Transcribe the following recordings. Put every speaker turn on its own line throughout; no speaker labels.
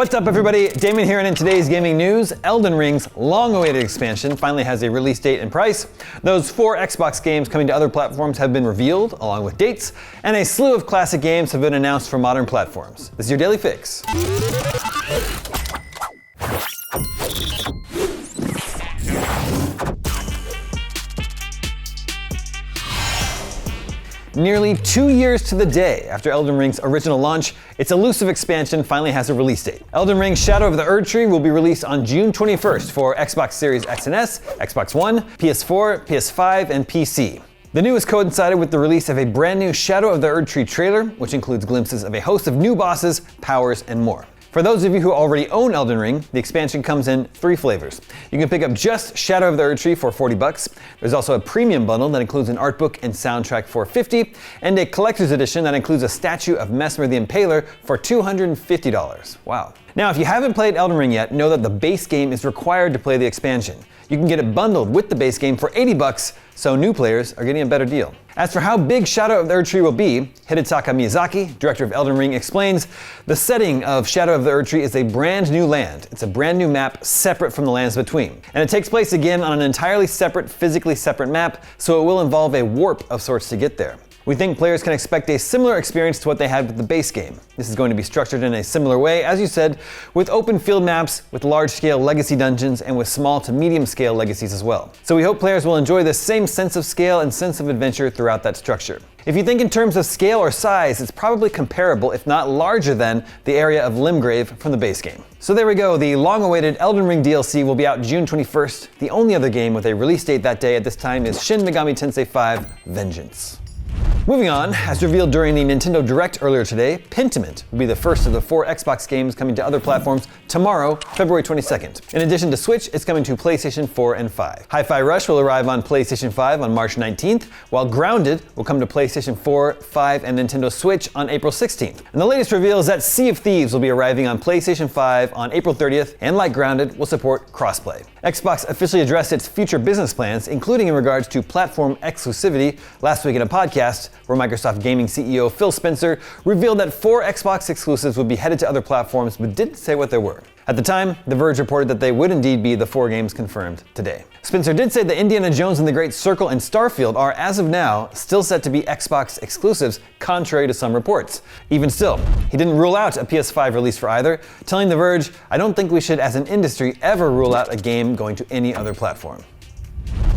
What's up everybody, Damon here, and in today's gaming news, Elden Ring's long-awaited expansion finally has a release date and price. Those 4 Xbox games coming to other platforms have been revealed, along with dates, and a slew of classic games have been announced for modern platforms. This is your Daily Fix. Nearly 2 years to the day after Elden Ring's original launch, its elusive expansion finally has a release date. Elden Ring Shadow of the Erdtree will be released on June 21st for Xbox Series X and S, Xbox One, PS4, PS5, and PC. The news coincided with the release of a brand new Shadow of the Erdtree trailer, which includes glimpses of a host of new bosses, powers, and more. For those of you who already own Elden Ring, the expansion comes in 3 flavors. You can pick up just Shadow of the Erdtree for $40. There's also a premium bundle that includes an art book and soundtrack for $50, and a collector's edition that includes a statue of Mesmer the Impaler for $250. Wow. Now, if you haven't played Elden Ring yet, know that the base game is required to play the expansion. You can get it bundled with the base game for $80, so new players are getting a better deal. As for how big Shadow of the Erdtree will be, Hidetaka Miyazaki, director of Elden Ring, explains, the setting of Shadow of the Erdtree is a brand new land. It's a brand new map separate from the lands between. And it takes place again on an entirely separate, physically separate map, so it will involve a warp of sorts to get there. We think players can expect a similar experience to what they had with the base game. This is going to be structured in a similar way, as you said, with open field maps, with large-scale legacy dungeons, and with small to medium-scale legacies as well. So we hope players will enjoy this same sense of scale and sense of adventure throughout that structure. If you think in terms of scale or size, it's probably comparable, if not larger than, the area of Limgrave from the base game. So there we go, the long-awaited Elden Ring DLC will be out June 21st. The only other game with a release date that day at this time is Shin Megami Tensei 5 Vengeance. Moving on, as revealed during the Nintendo Direct earlier today, Pentiment will be the first of the 4 Xbox games coming to other platforms tomorrow, February 22nd. In addition to Switch, it's coming to PlayStation 4 and 5. Hi-Fi Rush will arrive on PlayStation 5 on March 19th, while Grounded will come to PlayStation 4, 5, and Nintendo Switch on April 16th. And the latest reveal is that Sea of Thieves will be arriving on PlayStation 5 on April 30th, and like Grounded, will support crossplay. Xbox officially addressed its future business plans, including in regards to platform exclusivity, last week in a podcast where Microsoft Gaming CEO Phil Spencer revealed that 4 Xbox exclusives would be headed to other platforms, but didn't say what they were. At the time, The Verge reported that they would indeed be the 4 games confirmed today. Spencer did say that Indiana Jones and the Great Circle and Starfield are, as of now, still set to be Xbox exclusives, contrary to some reports. Even still, he didn't rule out a PS5 release for either, telling The Verge, "I don't think we should, as an industry, ever rule out a game going to any other platform."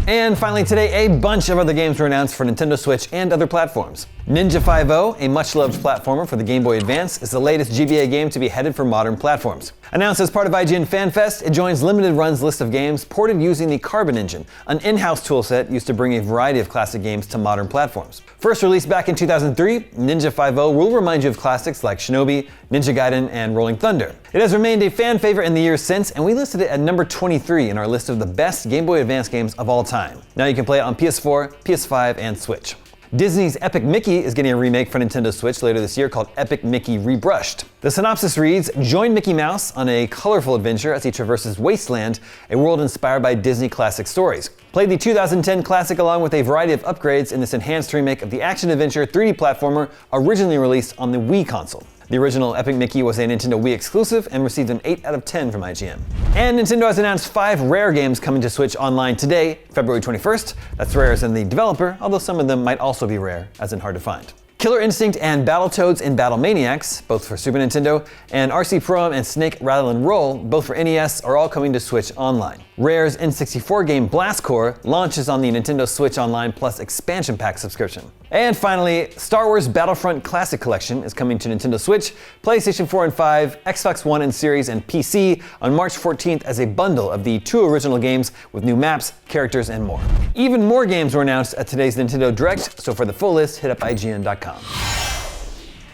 And finally today, a bunch of other games were announced for Nintendo Switch and other platforms. Ninja 5 a much-loved platformer for the Game Boy Advance, is the latest GBA game to be headed for modern platforms. Announced as part of IGN FanFest, it joins Limited Run's list of games ported using the Carbon engine, an in-house toolset used to bring a variety of classic games to modern platforms. First released back in 2003, Ninja 5 will remind you of classics like Shinobi, Ninja Gaiden, and Rolling Thunder. It has remained a fan favorite in the years since, and we listed it at number 23 in our list of the best Game Boy Advance games of all time. Now you can play it on PS4, PS5, and Switch. Disney's Epic Mickey is getting a remake for Nintendo Switch later this year called Epic Mickey Rebrushed. The synopsis reads, join Mickey Mouse on a colorful adventure as he traverses Wasteland, a world inspired by Disney classic stories. Play the 2010 classic along with a variety of upgrades in this enhanced remake of the action-adventure 3D platformer originally released on the Wii console. The original Epic Mickey was a Nintendo Wii exclusive and received an 8 out of 10 from IGN. And Nintendo has announced 5 Rare games coming to Switch Online today, February 21st. That's Rare as in the developer, although some of them might also be rare, as in hard to find. Killer Instinct and Battletoads in Battle Maniacs, both for Super Nintendo, and RC Pro-Am and Snake Rattle and Roll, both for NES, are all coming to Switch Online. Rare's N64 game Blast Corps launches on the Nintendo Switch Online Plus expansion pack subscription. And finally, Star Wars Battlefront Classic Collection is coming to Nintendo Switch, PlayStation 4 and 5, Xbox One and Series, and PC on March 14th as a bundle of the 2 original games with new maps, characters, and more. Even more games were announced at today's Nintendo Direct, so for the full list, hit up IGN.com.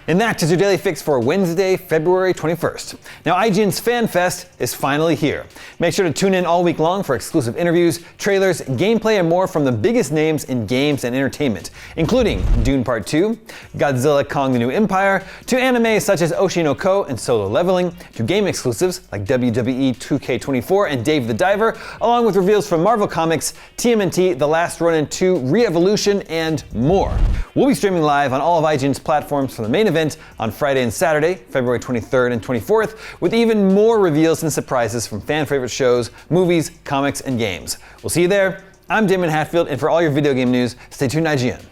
And that is your Daily Fix for Wednesday, February 21st. Now, IGN's FanFest is finally here. Make sure to tune in all week long for exclusive interviews, trailers, gameplay, and more from the biggest names in games and entertainment, including Dune Part 2, Godzilla Kong the New Empire, to anime such as Oshi no Ko and Solo Leveling, to game exclusives like WWE 2K24 and Dave the Diver, along with reveals from Marvel Comics, TMNT, The Last Ronin 2, Re-Evolution, and more. We'll be streaming live on all of IGN's platforms from the main event event on Friday and Saturday, February 23rd and 24th, with even more reveals and surprises from fan favorite shows, movies, comics, and games. We'll see you there. I'm Damon Hatfield, and for all your video game news, stay tuned to IGN.